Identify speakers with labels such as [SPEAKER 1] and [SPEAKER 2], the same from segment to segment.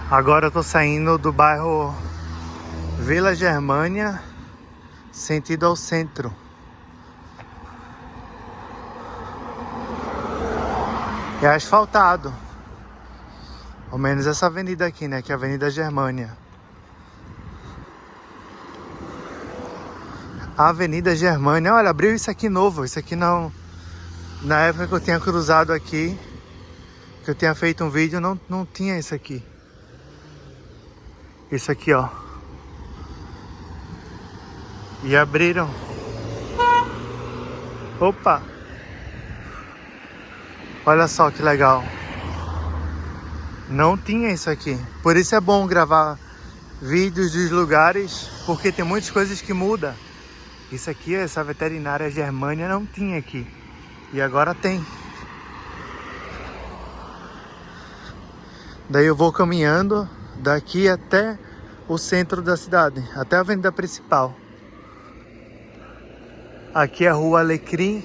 [SPEAKER 1] Agora eu tô saindo do bairro Vila Germânia, sentido ao centro. É asfaltado. Ao menos essa avenida aqui, né? Que é a Avenida Germânia. A Avenida Germânia. Olha, abriu isso aqui novo. Isso aqui não... Na época que eu tinha cruzado aqui, que eu tinha feito um vídeo, não tinha isso aqui. Isso aqui, ó. E abriram. Opa! Olha só que legal. Não tinha isso aqui. Por isso é bom gravar vídeos dos lugares, porque tem muitas coisas que mudam. Isso aqui, essa veterinária Germânia não tinha aqui. E agora tem. Daí eu vou caminhando daqui até o centro da cidade, até a avenida principal. Aqui é a Rua Alecrim.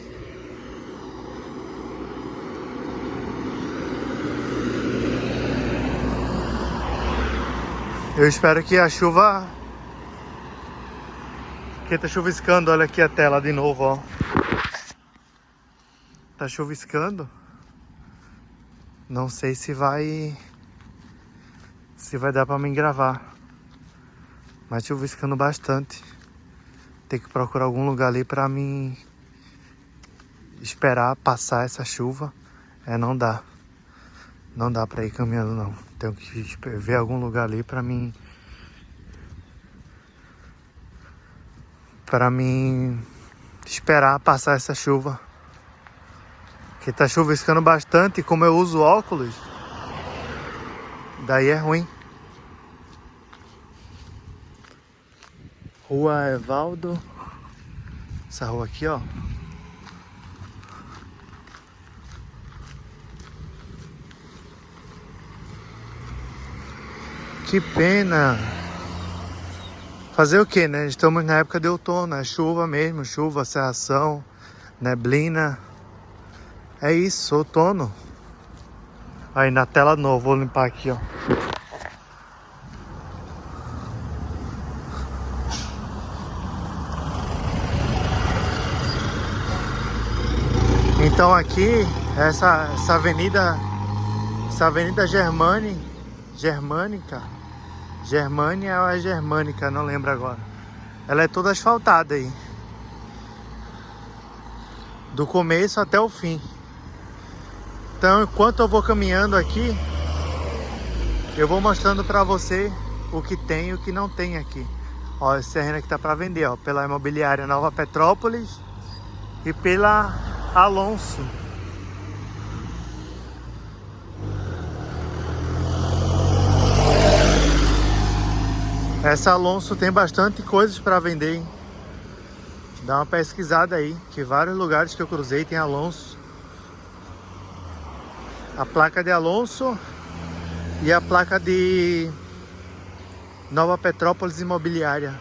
[SPEAKER 1] Eu espero que a chuva... Porque tá chuviscando, olha aqui a tela de novo, ó. Tá chuviscando. Não sei se vai dar pra mim gravar. Mas chuviscando bastante. Tem que procurar algum lugar ali pra mim esperar passar essa chuva. Não dá. Não dá pra ir caminhando, não. Tenho que ver algum lugar ali pra mim esperar passar essa chuva. Porque tá chuviscando bastante e como eu uso óculos, daí é ruim. Rua Evaldo. Essa rua aqui, ó. Que pena. Fazer o que, né? Estamos na época de outono, é chuva mesmo, chuva, cerração, neblina. É isso, outono. Aí na tela nova, vou limpar aqui, ó. Então aqui, essa avenida Germânia ou é Germânica, não lembro agora. Ela é toda asfaltada aí. Do começo até o fim. Então, enquanto eu vou caminhando aqui, eu vou mostrando pra você o que tem e o que não tem aqui. Ó, esse terreno aqui tá pra vender, ó. Pela imobiliária Nova Petrópolis e pela Alonso. Essa Alonso tem bastante coisas para vender, hein? Dá uma pesquisada aí, que vários lugares que eu cruzei tem Alonso. A placa de Alonso e a placa de Nova Petrópolis Imobiliária.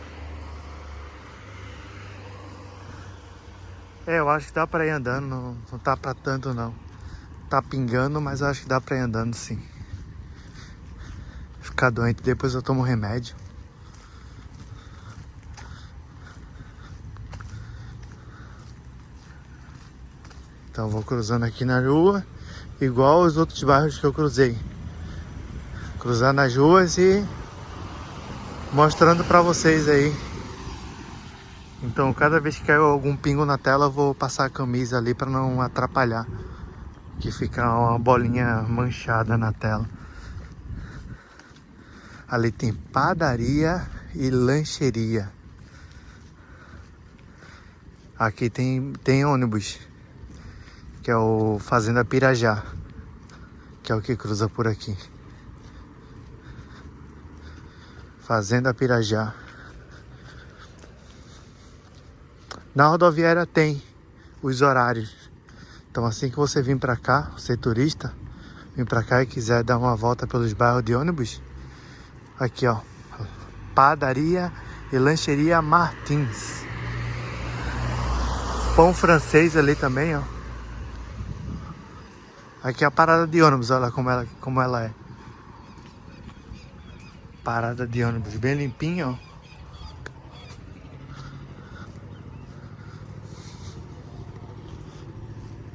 [SPEAKER 1] Eu acho que dá para ir andando, não tá para tanto não. Tá pingando, mas eu acho que dá para ir andando sim. Ficar doente, depois eu tomo remédio. Então eu vou cruzando aqui na rua, igual os outros bairros que eu cruzei. Cruzar nas ruas e mostrando pra vocês aí. Então cada vez que caiu algum pingo na tela, eu vou passar a camisa ali pra não atrapalhar. Que fica uma bolinha manchada na tela. Ali tem padaria e lancheria. Aqui tem ônibus, que é o Fazenda Pirajá, que é o que cruza por aqui. Fazenda Pirajá. Na rodoviária tem os horários. Então assim que você vir pra cá, você turista, vir pra cá e quiser dar uma volta pelos bairros de ônibus, aqui ó, padaria e lancheria Martins. Pão francês ali também, ó. Aqui é a parada de ônibus, olha como ela é. Parada de ônibus bem limpinha, ó.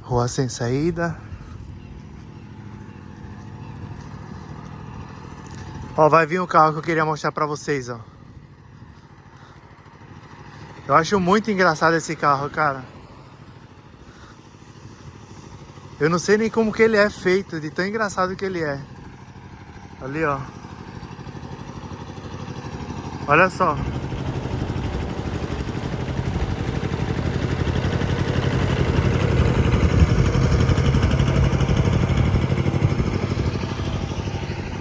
[SPEAKER 1] Rua sem saída. Ó, vai vir o carro que eu queria mostrar pra vocês, ó. Eu acho muito engraçado esse carro, cara. Eu não sei nem como que ele é feito, de tão engraçado que ele é. Ali, ó. Olha só.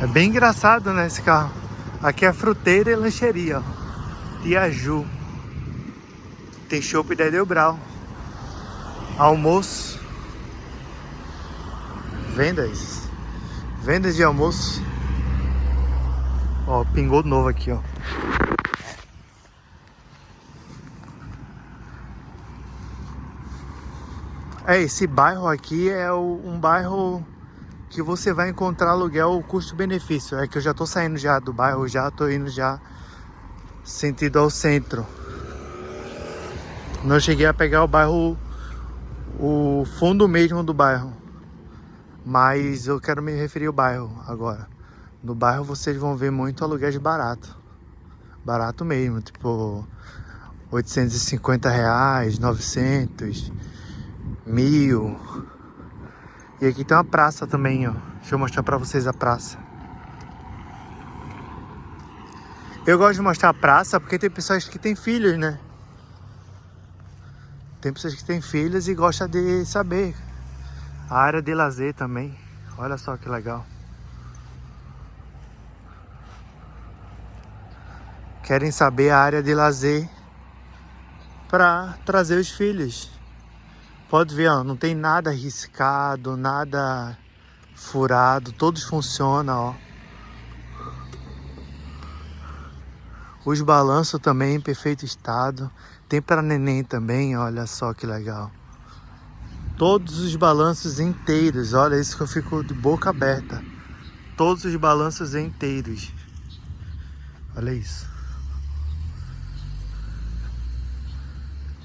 [SPEAKER 1] É bem engraçado, né, esse carro. Aqui é fruteira e lancheria, ó. Tia Ju. Tem chopp da Edelbrau. Almoço. Vendas. Vendas de almoço. Ó, pingou de novo aqui, ó. Esse bairro aqui é um bairro que você vai encontrar aluguel custo-benefício. É que eu já tô saindo já do bairro, já tô indo já sentido ao centro. Não cheguei a pegar o bairro, o fundo mesmo do bairro. Mas eu quero me referir ao bairro agora. No bairro vocês vão ver muito aluguel de barato. Barato mesmo, tipo R$850, 900, 1.000. E aqui tem uma praça também, ó. Deixa eu mostrar pra vocês a praça. Eu gosto de mostrar a praça porque tem pessoas que têm filhos, né? Tem pessoas que têm filhos e gostam de saber. A área de lazer também. Olha só que legal. Querem saber a área de lazer para trazer os filhos. Pode ver, ó, não tem nada riscado, nada furado, todos funcionam, ó. Os balanços também em perfeito estado. Tem para neném também, olha só que legal. Todos os balanços inteiros, olha isso que eu fico de boca aberta. Todos os balanços inteiros. Olha isso.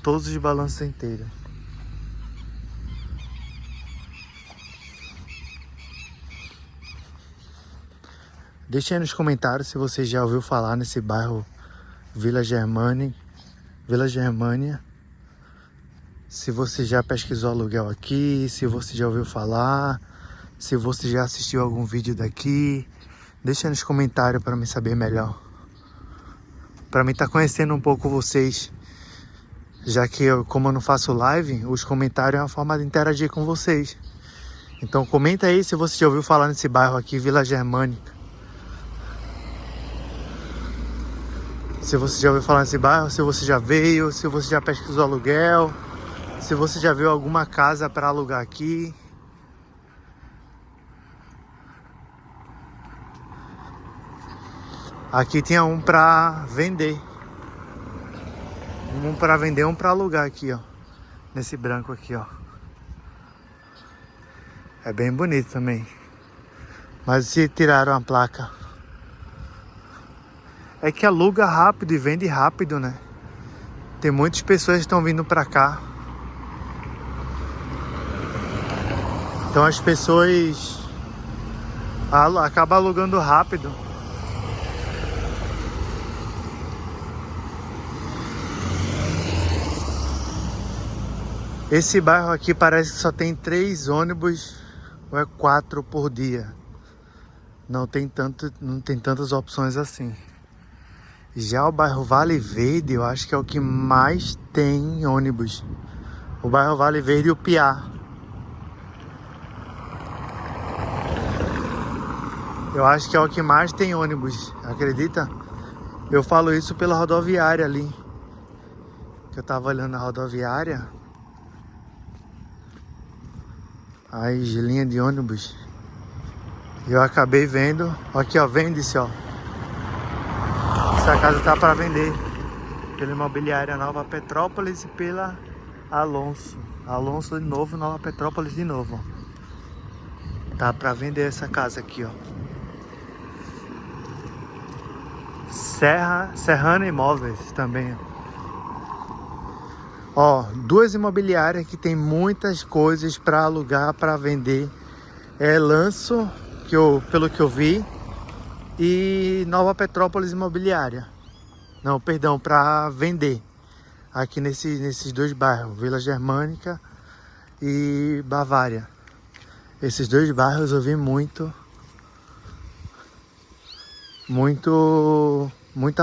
[SPEAKER 1] Todos os balanços inteiros. Deixe aí nos comentários se você já ouviu falar nesse bairro Vila Germânia. Se você já pesquisou aluguel aqui, se você já ouviu falar, se você já assistiu algum vídeo daqui. Deixa aí nos comentários para me saber melhor. Para mim estar conhecendo um pouco vocês. Já que como eu não faço live, os comentários é uma forma de interagir com vocês. Então comenta aí se você já ouviu falar nesse bairro aqui, Vila Germânica. Se você já ouviu falar nesse bairro, se você já veio, se você já pesquisou aluguel, se você já viu alguma casa para alugar aqui. Aqui tinha um para vender. Um para vender, um para alugar aqui, ó. Nesse branco aqui, ó. É bem bonito também. Mas se tiraram a placa. É que aluga rápido e vende rápido, né? Tem muitas pessoas que estão vindo pra cá. Então as pessoas acabam alugando rápido. Esse bairro aqui parece que só tem 3 ônibus ou é 4 por dia. Não tem tantas opções assim. Já o bairro Vale Verde, eu acho que é o que mais tem ônibus. O bairro Vale Verde e o Piá. Eu acho que é o que mais tem ônibus, acredita? Eu falo isso pela rodoviária ali. Que eu tava olhando a rodoviária. As linhas de ônibus. E eu acabei vendo. Aqui, ó, vende-se, ó. Essa casa tá para vender pela imobiliária Nova Petrópolis e pela Alonso. Alonso de novo, Nova Petrópolis de novo. Ó. Tá para vender essa casa aqui, ó. Serrana Imóveis também. Ó, duas imobiliárias que tem muitas coisas para alugar, para vender. É Lanço, pelo que eu vi, e Nova Petrópolis Imobiliária. Não, perdão, para vender. Aqui nesses dois bairros, Vila Germânica e Bavária. Esses dois bairros eu vi muita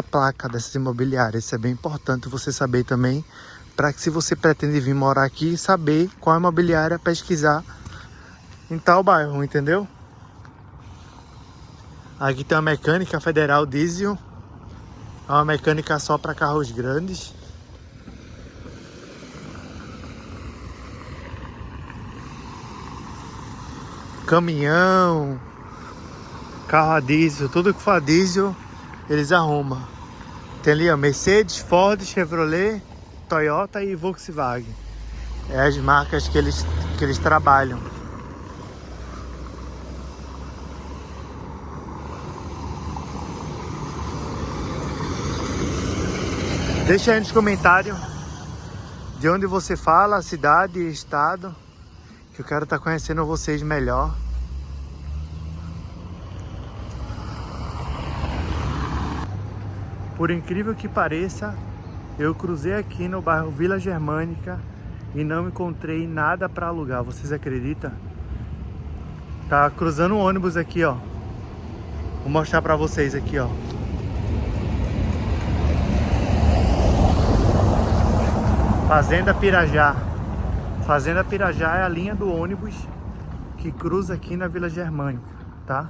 [SPEAKER 1] placa dessas imobiliárias. Isso é bem importante você saber também, para que se você pretende vir morar aqui, saber qual imobiliária pesquisar em tal bairro, entendeu? Aqui tem uma mecânica Federal Diesel, é uma mecânica só para carros grandes. Caminhão, carro a diesel, tudo que for a diesel, eles arrumam. Tem ali a Mercedes, Ford, Chevrolet, Toyota e Volkswagen. É as marcas que eles trabalham. Deixa aí nos comentários de onde você fala, cidade e estado, que eu quero estar conhecendo vocês melhor. Por incrível que pareça, eu cruzei aqui no bairro Vila Germânica e não encontrei nada para alugar. Vocês acreditam? Tá cruzando um ônibus aqui, ó. Vou mostrar para vocês aqui, ó. Fazenda Pirajá. Fazenda Pirajá é a linha do ônibus que cruza aqui na Vila Germânica, tá?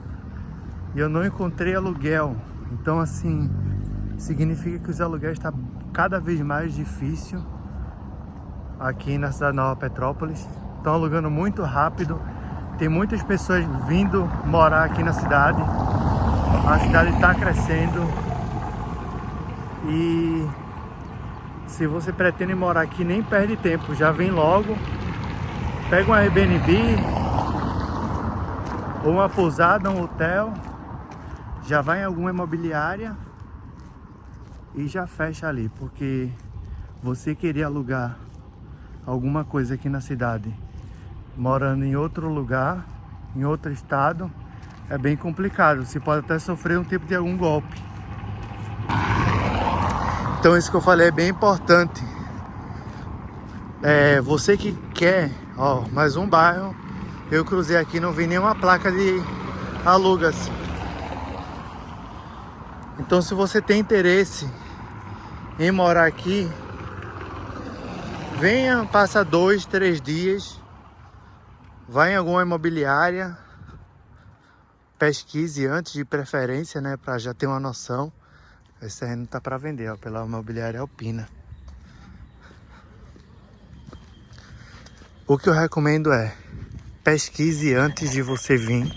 [SPEAKER 1] E eu não encontrei aluguel. Então, assim, significa que os aluguéis estão cada vez mais difícil aqui na cidade de Nova Petrópolis. Estão alugando muito rápido. Tem muitas pessoas vindo morar aqui na cidade. A cidade está crescendo. E se você pretende morar aqui, nem perde tempo. Já vem logo. Pega um Airbnb ou uma pousada, um hotel. Já vai em alguma imobiliária e já fecha ali, porque você querer alugar alguma coisa aqui na cidade, morando em outro lugar, em outro estado, é bem complicado. Você pode até sofrer um tipo de algum golpe. Então isso que eu falei é bem importante. Você que quer, ó, mais um bairro, eu cruzei aqui, não vi nenhuma placa de alugas. Então se você tem interesse em morar aqui, venha, passa 2, 3 dias, vai em alguma imobiliária, pesquise antes, de preferência, né, para já ter uma noção. Esse terreno tá para vender, ó, pela imobiliária Alpina. O que eu recomendo é pesquise antes de você vir,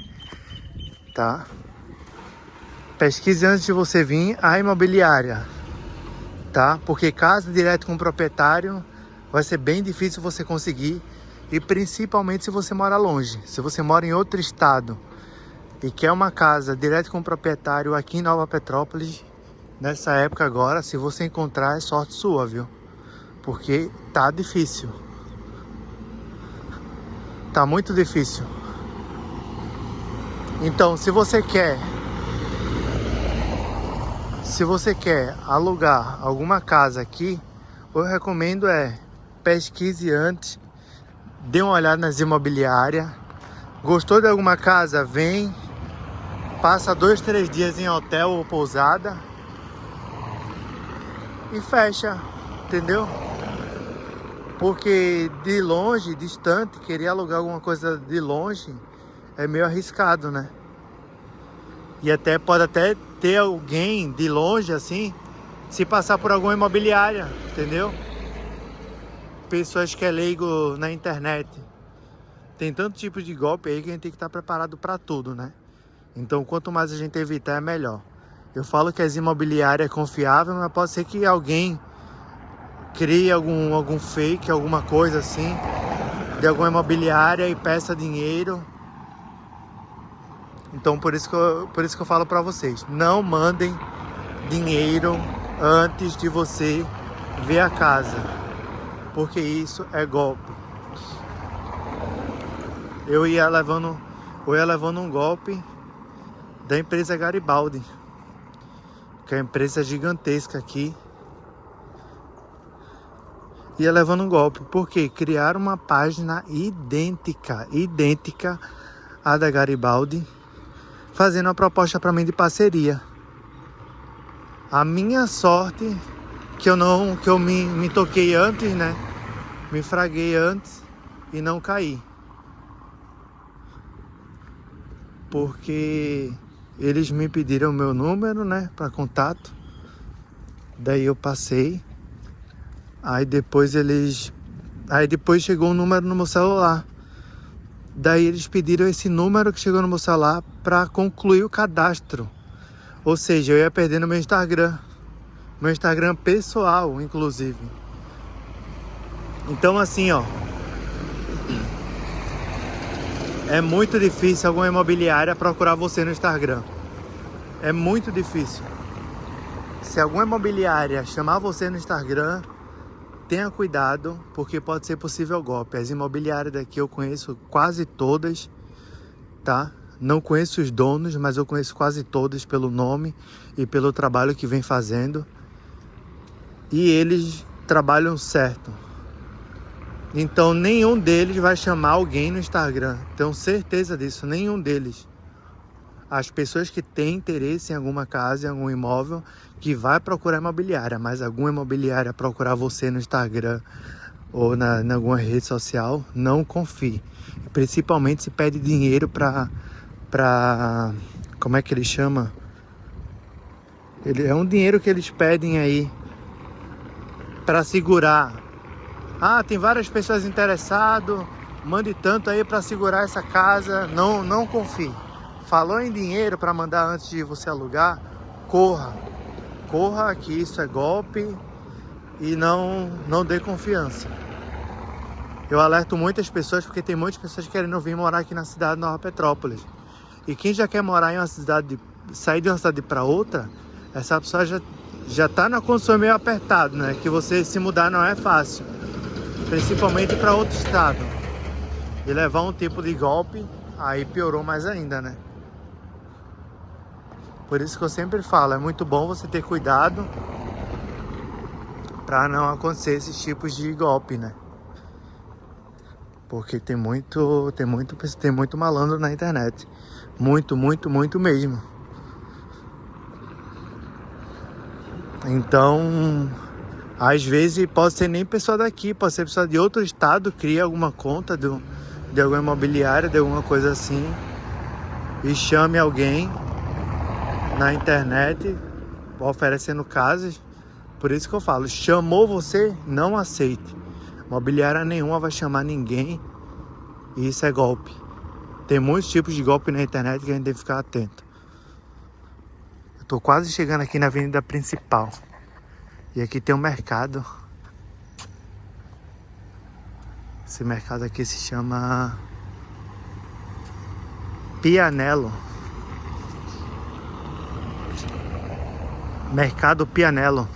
[SPEAKER 1] tá? Pesquise antes de você vir a imobiliária, tá? Porque casa direto com o proprietário vai ser bem difícil você conseguir, e principalmente se você mora longe. Se você mora em outro estado e quer uma casa direto com o proprietário aqui em Nova Petrópolis, nessa época agora, se você encontrar, é sorte sua, viu? Porque tá difícil. Tá muito difícil. Então, se você quer alugar alguma casa aqui, eu recomendo pesquise antes, dê uma olhada nas imobiliárias. Gostou de alguma casa? Vem, passa 2, 3 dias em hotel ou pousada e fecha, entendeu? Porque de longe, distante, querer alugar alguma coisa de longe é meio arriscado, né? E pode até ter alguém de longe, assim, se passar por alguma imobiliária, entendeu? Pessoas que é leigo na internet. Tem tanto tipo de golpe aí que a gente tem que estar preparado para tudo, né? Então, quanto mais a gente evitar, é melhor. Eu falo que as imobiliárias é confiável, mas pode ser que alguém crie algum fake, alguma coisa assim, de alguma imobiliária e peça dinheiro. Então por isso que eu falo para vocês, não mandem dinheiro antes de você ver a casa, porque isso é golpe. Eu ia levando um golpe da empresa Garibaldi, que é uma empresa gigantesca aqui. Ia levando um golpe, porque criaram uma página idêntica à da Garibaldi, fazendo uma proposta para mim de parceria. A minha sorte que eu me toquei antes, né? Me fraguei antes e não caí. Porque eles me pediram o meu número, né, para contato. Daí eu passei. Aí depois chegou um número no meu celular. Daí eles pediram esse número que chegou no meu celular para concluir o cadastro. Ou seja, eu ia perder no meu Instagram pessoal, inclusive. Então assim, ó, é muito difícil alguma imobiliária procurar você no Instagram. É muito difícil. Se alguma imobiliária chamar você no Instagram, tenha cuidado, porque pode ser possível golpe. As imobiliárias daqui eu conheço quase todas, tá? Não conheço os donos, mas eu conheço quase todas pelo nome e pelo trabalho que vem fazendo. E eles trabalham certo. Então nenhum deles vai chamar alguém no Instagram. Tenho certeza disso, nenhum deles. As pessoas que têm interesse em alguma casa, em algum imóvel, que vai procurar imobiliária, mas alguma imobiliária procurar você no Instagram ou em alguma rede social, não confie. Principalmente se pede dinheiro para como é que ele chama? É um dinheiro que eles pedem aí para segurar. Ah, tem várias pessoas interessadas, mande tanto aí para segurar essa casa. Não confie. Falou em dinheiro para mandar antes de você alugar, corra que isso é golpe e não dê confiança. Eu alerto muitas pessoas porque tem muitas pessoas querendo vir morar aqui na cidade de Nova Petrópolis. E quem já quer morar em uma cidade, sair de uma cidade para outra, essa pessoa já está na condição meio apertada, né? Que você se mudar não é fácil, principalmente para outro estado. E levar um tipo de golpe, aí piorou mais ainda, né? Por isso que eu sempre falo, é muito bom você ter cuidado para não acontecer esses tipos de golpe, né? Porque tem muito malandro na internet. Muito mesmo. Então, às vezes pode ser nem pessoa daqui, pode ser pessoa de outro estado, cria alguma conta de alguma imobiliária, de alguma coisa assim, e chame alguém na internet oferecendo casas. Por isso que eu falo, chamou você, não aceite. Imobiliária nenhuma vai chamar ninguém. E isso é golpe. Tem muitos tipos de golpe na internet que a gente tem que ficar atento. Eu tô quase chegando aqui na avenida principal. E aqui tem um mercado. Esse mercado aqui se chama Pianello. Mercado Pianello.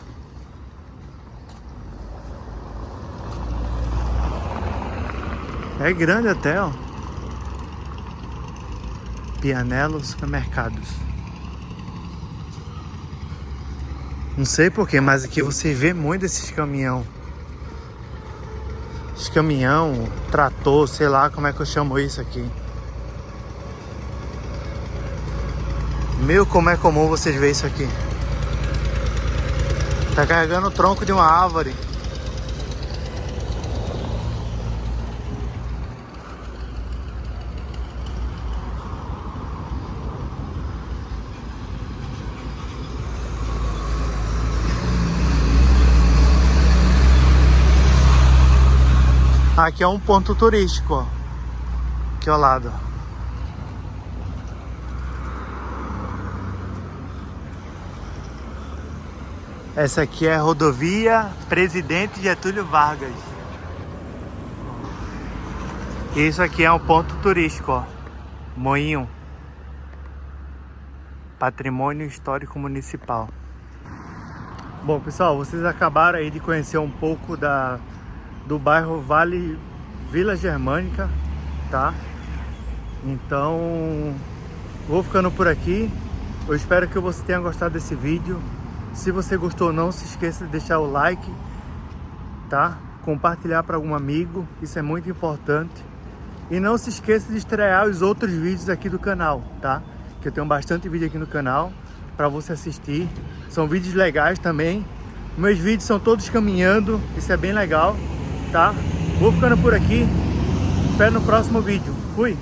[SPEAKER 1] É grande até, ó. Pianello Supermercados. Não sei porquê, mas aqui você vê muito esses caminhão. Esse caminhão, trator, sei lá como é que eu chamo isso aqui. Meu, como é comum vocês verem isso aqui. Tá carregando o tronco de uma árvore. Aqui é um ponto turístico, ó. Aqui ao lado. Essa aqui é a rodovia Presidente Getúlio Vargas. Isso aqui é um ponto turístico, ó. Moinho. Patrimônio Histórico Municipal. Bom, pessoal, vocês acabaram aí de conhecer um pouco do bairro Vale Vila Germânica, tá? Então, vou ficando por aqui. Eu espero que você tenha gostado desse vídeo. Se você gostou, não se esqueça de deixar o like, tá? Compartilhar para algum amigo, isso é muito importante. E não se esqueça de estrear os outros vídeos aqui do canal, tá? Que eu tenho bastante vídeo aqui no canal para você assistir. São vídeos legais também. Meus vídeos são todos caminhando, isso é bem legal, tá? Vou ficando por aqui. Espero no próximo vídeo. Fui!